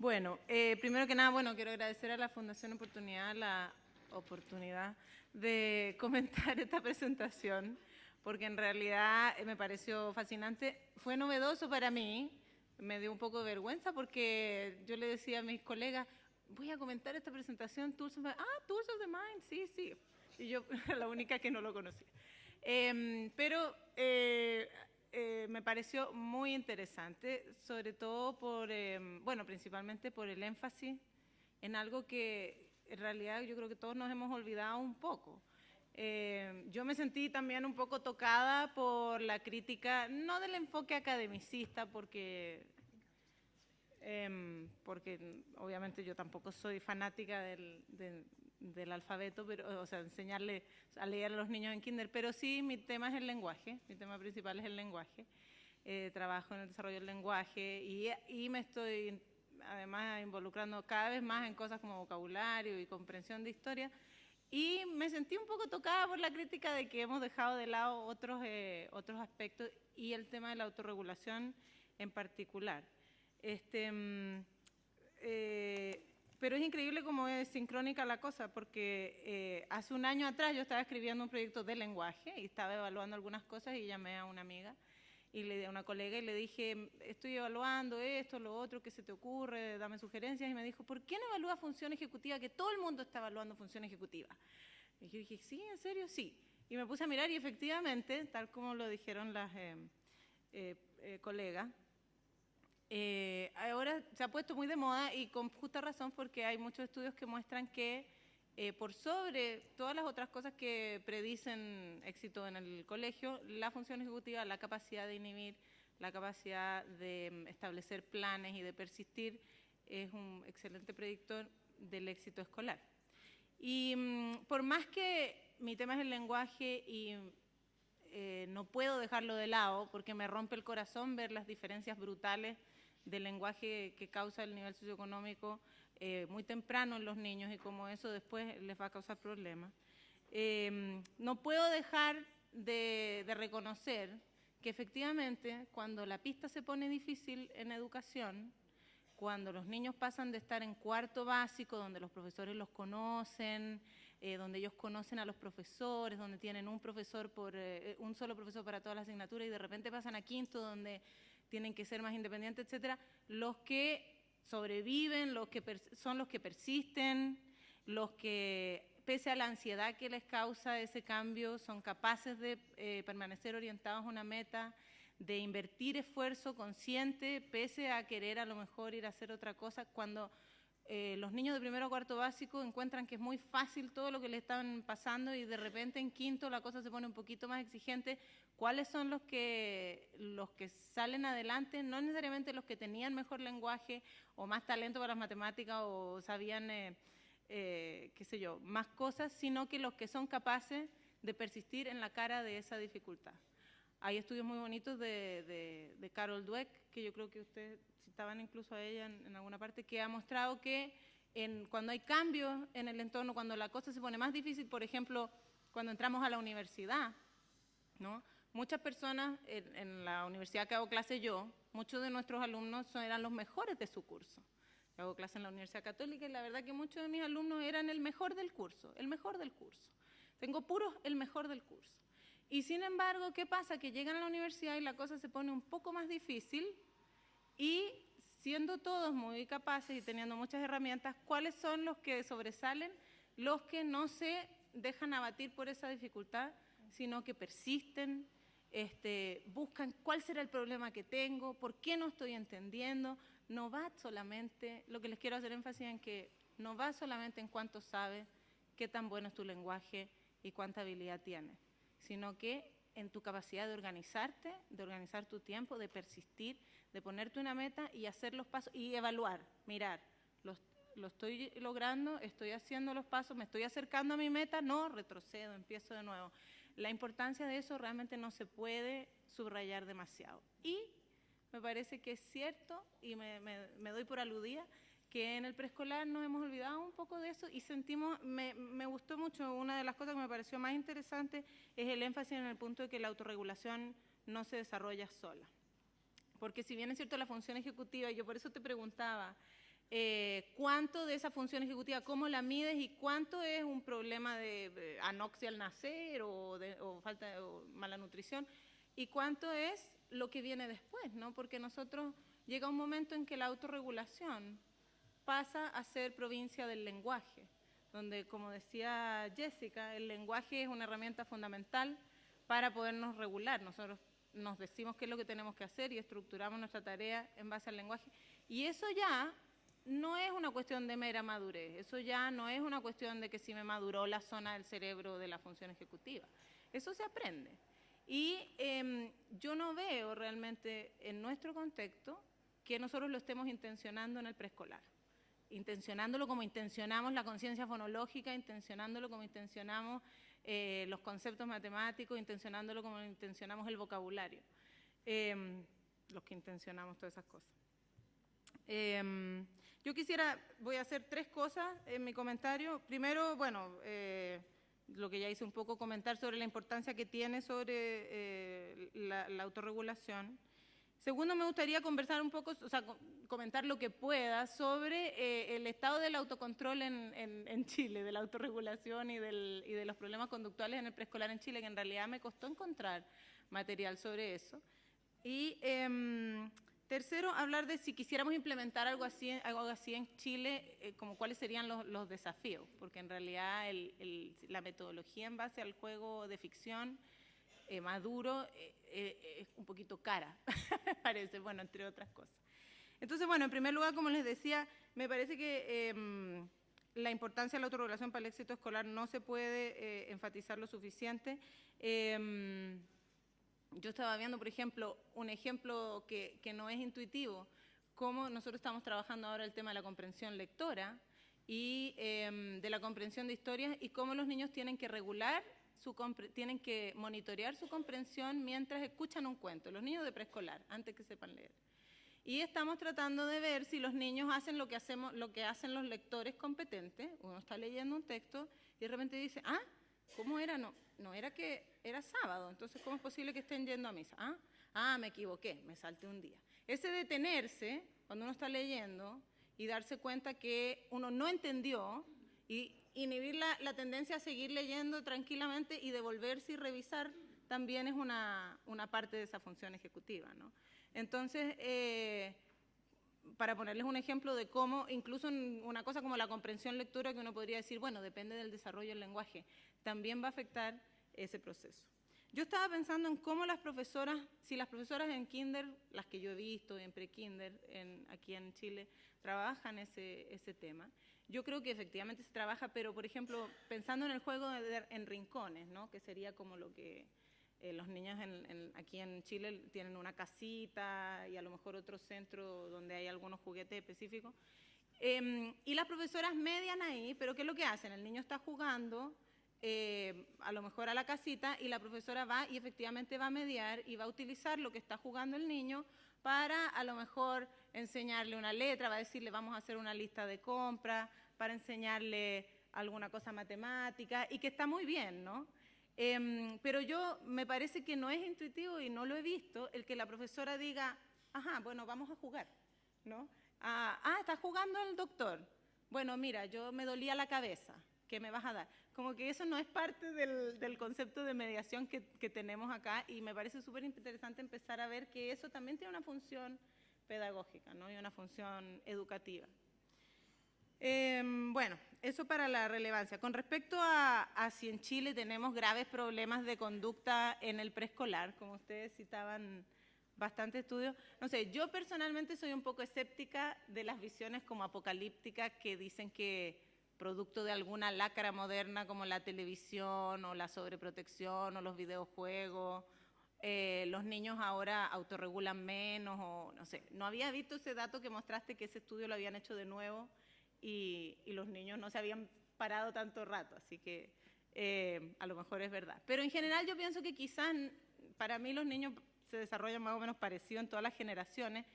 Bueno, primero que nada, bueno, quiero agradecer a la Fundación Oportunidad la oportunidad de comentar esta presentación, porque en realidad me pareció fascinante. Fue novedoso para mí, me dio un poco de vergüenza porque yo le decía a mis colegas, voy a comentar esta presentación, Tools of the Mind. Tools of the Mind, sí, sí. Y yo era la única que no lo conocía. Pero me pareció muy interesante, sobre todo por, bueno, principalmente por el énfasis en algo que en realidad yo creo que todos nos hemos olvidado un poco. Yo me sentí también un poco tocada por la crítica, no del enfoque academicista, porque obviamente yo tampoco soy fanática del alfabeto, pero, o sea, enseñarle a leer a los niños en kinder, pero sí mi tema es el lenguaje, mi tema principal es el lenguaje. Trabajo en el desarrollo del lenguaje y me estoy además involucrando cada vez más en cosas como vocabulario y comprensión de historia, y me sentí un poco tocada por la crítica de que hemos dejado de lado otros aspectos y el tema de la autorregulación en particular. Pero es increíble cómo es sincrónica la cosa, porque hace un año atrás yo estaba escribiendo un proyecto de lenguaje y estaba evaluando algunas cosas y llamé a una amiga, a una colega, y le dije, estoy evaluando esto, lo otro, ¿qué se te ocurre? Dame sugerencias. Y me dijo, ¿por qué no evalúa función ejecutiva? Que todo el mundo está evaluando función ejecutiva. Y yo dije, ¿sí? ¿En serio? Sí. Y me puse a mirar y efectivamente, tal como lo dijeron las colegas, ahora se ha puesto muy de moda y con justa razón, porque hay muchos estudios que muestran que por sobre todas las otras cosas que predicen éxito en el colegio, la función ejecutiva, la capacidad de inhibir, la capacidad de establecer planes y de persistir, es un excelente predictor del éxito escolar. Y por más que mi tema es el lenguaje y no puedo dejarlo de lado porque me rompe el corazón ver las diferencias brutales del lenguaje que causa el nivel socioeconómico muy temprano en los niños y cómo eso después les va a causar problemas. No puedo dejar de reconocer que efectivamente cuando la pista se pone difícil en educación, cuando los niños pasan de estar en cuarto básico, donde los profesores los conocen, donde ellos conocen a los profesores, donde tienen un profesor un solo profesor para todas las asignaturas, y de repente pasan a quinto, donde tienen que ser más independientes, etcétera, los que sobreviven, son los que persisten, los que, pese a la ansiedad que les causa ese cambio, son capaces de permanecer orientados a una meta, de invertir esfuerzo consciente, pese a querer a lo mejor ir a hacer otra cosa. Cuando los niños de primero a cuarto básico encuentran que es muy fácil todo lo que les están pasando y de repente en quinto la cosa se pone un poquito más exigente, ¿cuáles son los que salen adelante? No necesariamente los que tenían mejor lenguaje o más talento para las matemáticas o sabían, qué sé yo, más cosas, sino que los que son capaces de persistir en la cara de esa dificultad. Hay estudios muy bonitos de Carol Dweck, que yo creo que ustedes citaban incluso a ella en alguna parte, que ha mostrado que cuando hay cambios en el entorno, cuando la cosa se pone más difícil, por ejemplo, cuando entramos a la universidad, ¿no? Muchas personas en la universidad que hago clase yo, muchos de nuestros alumnos eran los mejores de su curso. Yo hago clase en la Universidad Católica y la verdad que muchos de mis alumnos eran el mejor del curso, el mejor del curso. Tengo puros el mejor del curso. Y sin embargo, ¿qué pasa? Que llegan a la universidad y la cosa se pone un poco más difícil y siendo todos muy capaces y teniendo muchas herramientas, ¿cuáles son los que sobresalen? Los que no se dejan abatir por esa dificultad, sino que persisten, buscan cuál será el problema que tengo, por qué no estoy entendiendo. No va solamente, lo que les quiero hacer énfasis en que no va solamente en cuánto sabes, qué tan bueno es tu lenguaje y cuánta habilidad tienes, sino que en tu capacidad de organizarte, de organizar tu tiempo, de persistir, de ponerte una meta y hacer los pasos y evaluar, mirar, lo estoy logrando, estoy haciendo los pasos, me estoy acercando a mi meta, no, retrocedo, empiezo de nuevo. La importancia de eso realmente no se puede subrayar demasiado. Y me parece que es cierto, y me doy por aludida, que en el preescolar nos hemos olvidado un poco de eso y sentimos, me gustó mucho, una de las cosas que me pareció más interesante es el énfasis en el punto de que la autorregulación no se desarrolla sola. Porque si bien es cierto la función ejecutiva, y yo por eso te preguntaba, cuánto de esa función ejecutiva, cómo la mides y cuánto es un problema de anoxia al nacer o falta o mala nutrición y cuánto es lo que viene después, ¿no? Porque nosotros llega un momento en que la autorregulación pasa a ser provincia del lenguaje, donde, como decía Jessica, el lenguaje es una herramienta fundamental para podernos regular. Nosotros nos decimos qué es lo que tenemos que hacer y estructuramos nuestra tarea en base al lenguaje. Y eso ya no es una cuestión de mera madurez, eso ya no es una cuestión de que si me maduró la zona del cerebro de la función ejecutiva. Eso se aprende. Y yo no veo realmente en nuestro contexto que nosotros lo estemos intencionando en el preescolar. Intencionándolo como intencionamos la conciencia fonológica, intencionándolo como intencionamos los conceptos matemáticos, intencionándolo como intencionamos el vocabulario. Los que intencionamos todas esas cosas. Yo voy a hacer 3 cosas en mi comentario. Primero, bueno, lo que ya hice un poco, comentar sobre la importancia que tiene sobre la autorregulación. Segundo, me gustaría conversar un poco, o sea, comentar lo que pueda sobre el estado del autocontrol en Chile, de la autorregulación y de los problemas conductuales en el preescolar en Chile, que en realidad me costó encontrar material sobre eso. Y tercero, hablar de si quisiéramos implementar algo así en Chile, como cuáles serían los desafíos, porque en realidad la metodología en base al juego de ficción maduro es un poquito cara, me parece, bueno, entre otras cosas. Entonces, bueno, en primer lugar, como les decía, me parece que la importancia de la autorregulación para el éxito escolar no se puede enfatizar lo suficiente. Yo estaba viendo, por ejemplo, un ejemplo que no es intuitivo, cómo nosotros estamos trabajando ahora el tema de la comprensión lectora y de la comprensión de historias y cómo los niños tienen que tienen que monitorear su comprensión mientras escuchan un cuento, los niños de preescolar, antes que sepan leer. Y estamos tratando de ver si los niños hacen lo que hacen los lectores competentes. Uno está leyendo un texto y de repente dice, ah, ¿cómo era? No era que era sábado, entonces ¿cómo es posible que estén yendo a misa? Me equivoqué, me salté un día. Ese detenerse, cuando uno está leyendo, y darse cuenta que uno no entendió, y inhibir la tendencia a seguir leyendo tranquilamente y devolverse y revisar, también es una parte de esa función ejecutiva, ¿no? Entonces, para ponerles un ejemplo de cómo, incluso en una cosa como la comprensión lectura, que uno podría decir, bueno, depende del desarrollo del lenguaje, también va a afectar ese proceso. Yo estaba pensando en cómo si las profesoras en kinder, las que yo he visto en pre-kinder aquí en Chile, trabajan ese tema. Yo creo que efectivamente se trabaja, pero por ejemplo, pensando en el juego en rincones, ¿no? Que sería como lo que los niños aquí en Chile tienen una casita y a lo mejor otro centro donde hay algunos juguetes específicos. Y las profesoras median ahí, pero ¿qué es lo que hacen? El niño está jugando a lo mejor a la casita y la profesora va y efectivamente va a mediar y va a utilizar lo que está jugando el niño para a lo mejor enseñarle una letra, va a decirle vamos a hacer una lista de compras, para enseñarle alguna cosa matemática y que está muy bien, ¿no? Pero me parece que no es intuitivo y no lo he visto el que la profesora diga, ajá, bueno, vamos a jugar, ¿no? Está jugando el doctor. Bueno, mira, yo me dolía la cabeza, ¿qué me vas a dar? Como que eso no es parte del concepto de mediación que tenemos acá y me parece súper interesante empezar a ver que eso también tiene una función pedagógica, ¿no? Y una función educativa. Bueno, eso para la relevancia. Con respecto a si en Chile tenemos graves problemas de conducta en el preescolar, como ustedes citaban bastantes estudios, no sé, yo personalmente soy un poco escéptica de las visiones como apocalípticas que dicen que producto de alguna lacra moderna como la televisión o la sobreprotección o los videojuegos, los niños ahora autorregulan menos o no sé. No había visto ese dato que mostraste que ese estudio lo habían hecho de nuevo y los niños no se habían parado tanto rato, así que a lo mejor es verdad. Pero en general yo pienso que quizás para mí los niños se desarrollan más o menos parecido en todas las generaciones,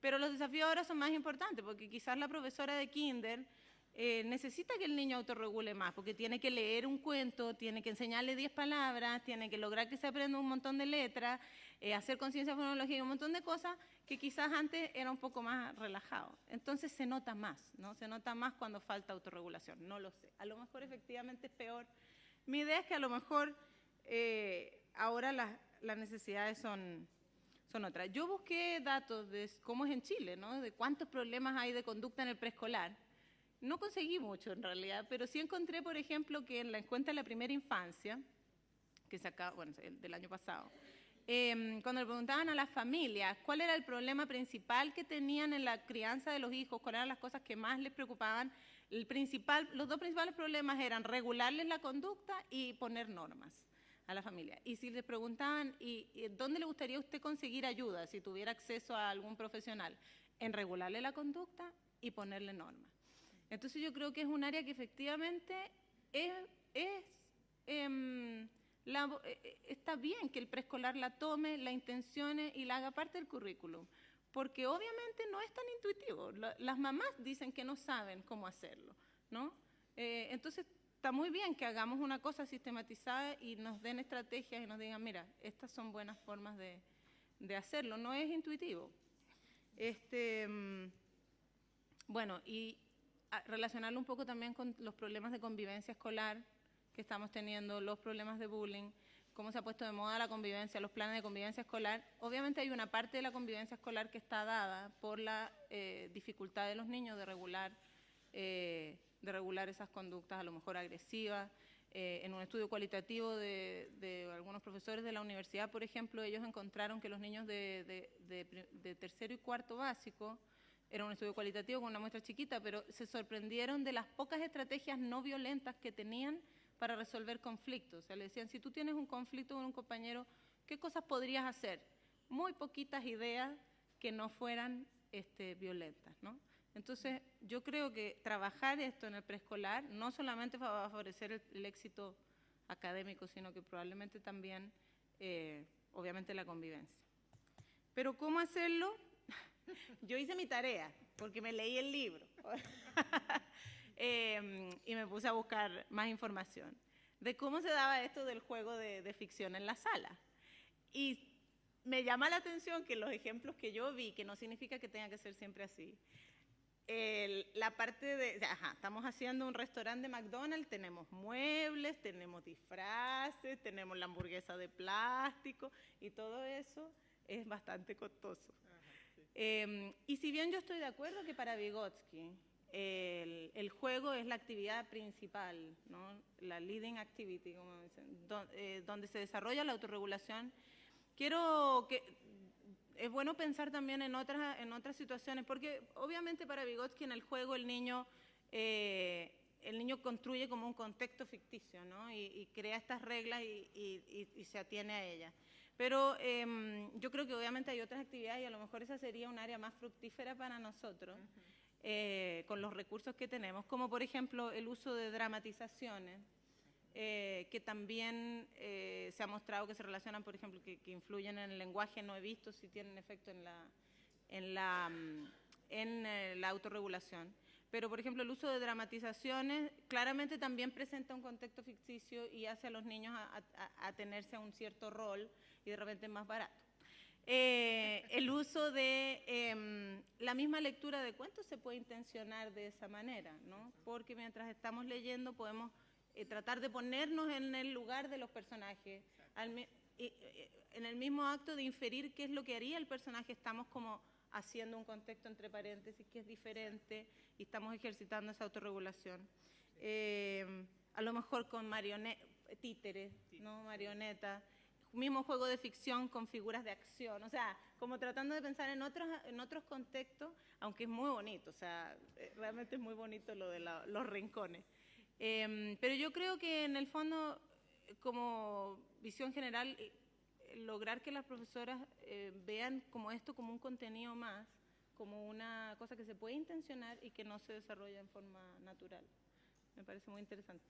pero los desafíos ahora son más importantes porque quizás la profesora de kinder necesita que el niño autorregule más, porque tiene que leer un cuento, tiene que enseñarle 10 palabras, tiene que lograr que se aprenda un montón de letras, hacer conciencia fonológica y un montón de cosas que quizás antes era un poco más relajado. Entonces se nota más, ¿no? Se nota más cuando falta autorregulación, no lo sé. A lo mejor efectivamente es peor. Mi idea es que a lo mejor ahora las necesidades son otras. Yo busqué datos de cómo es en Chile, ¿no? De cuántos problemas hay de conducta en el preescolar. No conseguí mucho en realidad, pero sí encontré, por ejemplo, que en la encuesta de la primera infancia, que se acaba, bueno, del año pasado, cuando le preguntaban a las familias cuál era el problema principal que tenían en la crianza de los hijos, cuáles eran las cosas que más les preocupaban, los dos principales problemas eran regularles la conducta y poner normas a la familia. Y si les preguntaban, ¿y dónde le gustaría a usted conseguir ayuda si tuviera acceso a algún profesional? En regularle la conducta y ponerle normas. Entonces yo creo que es un área que efectivamente está bien que el preescolar la tome, la intencione y la haga parte del currículum, porque obviamente no es tan intuitivo. Las mamás dicen que no saben cómo hacerlo, ¿no? Entonces está muy bien que hagamos una cosa sistematizada y nos den estrategias y nos digan, mira, estas son buenas formas de hacerlo, no es intuitivo. Bueno, y relacionarlo un poco también con los problemas de convivencia escolar que estamos teniendo, los problemas de bullying, cómo se ha puesto de moda la convivencia, los planes de convivencia escolar. Obviamente hay una parte de la convivencia escolar que está dada por la dificultad de los niños de regular esas conductas a lo mejor agresivas. En un estudio cualitativo de algunos profesores de la universidad, por ejemplo, ellos encontraron que los niños de tercero y cuarto básico, era un estudio cualitativo con una muestra chiquita, pero se sorprendieron de las pocas estrategias no violentas que tenían para resolver conflictos. O sea, le decían, si tú tienes un conflicto con un compañero, ¿qué cosas podrías hacer? Muy poquitas ideas que no fueran violentas, ¿no? Entonces, yo creo que trabajar esto en el preescolar no solamente va a favorecer el éxito académico, sino que probablemente también, obviamente, la convivencia. Pero ¿cómo hacerlo? Yo hice mi tarea, porque me leí el libro y me puse a buscar más información de cómo se daba esto del juego de ficción en la sala. Y me llama la atención que los ejemplos que yo vi, que no significa que tenga que ser siempre así, la parte de, estamos haciendo un restaurante de McDonald's, tenemos muebles, tenemos disfraces, tenemos la hamburguesa de plástico y todo eso es bastante costoso. Y si bien yo estoy de acuerdo que para Vygotsky el juego es la actividad principal, ¿no? La leading activity, como dicen, donde se desarrolla la autorregulación, es bueno pensar también en otras situaciones, porque obviamente para Vygotsky en el juego el niño construye como un contexto ficticio, ¿no? Y crea estas reglas y se atiene a ellas. Pero yo creo que obviamente hay otras actividades y a lo mejor esa sería un área más fructífera para nosotros, con los recursos que tenemos, como por ejemplo el uso de dramatizaciones, que también se ha mostrado que se relacionan, por ejemplo, que influyen en el lenguaje. No he visto si tienen efecto en la autorregulación. Pero, por ejemplo, el uso de dramatizaciones claramente también presenta un contexto ficticio y hace a los niños a tenerse a un cierto rol y de repente es más barato. El uso de la misma lectura de cuentos se puede intencionar de esa manera, ¿no? Porque mientras estamos leyendo podemos tratar de ponernos en el lugar de los personajes. En el mismo acto de inferir qué es lo que haría el personaje, estamos como haciendo un contexto entre paréntesis que es diferente y estamos ejercitando esa autorregulación. A lo mejor con títeres, ¿no? Marionetas, mismo juego de ficción con figuras de acción, o sea, como tratando de pensar en otros contextos, aunque es muy bonito, o sea, realmente es muy bonito lo de los rincones. Pero yo creo que en el fondo, como visión general, lograr que las profesoras vean como esto como un contenido más, como una cosa que se puede intencionar y que no se desarrolla en forma natural. Me parece muy interesante.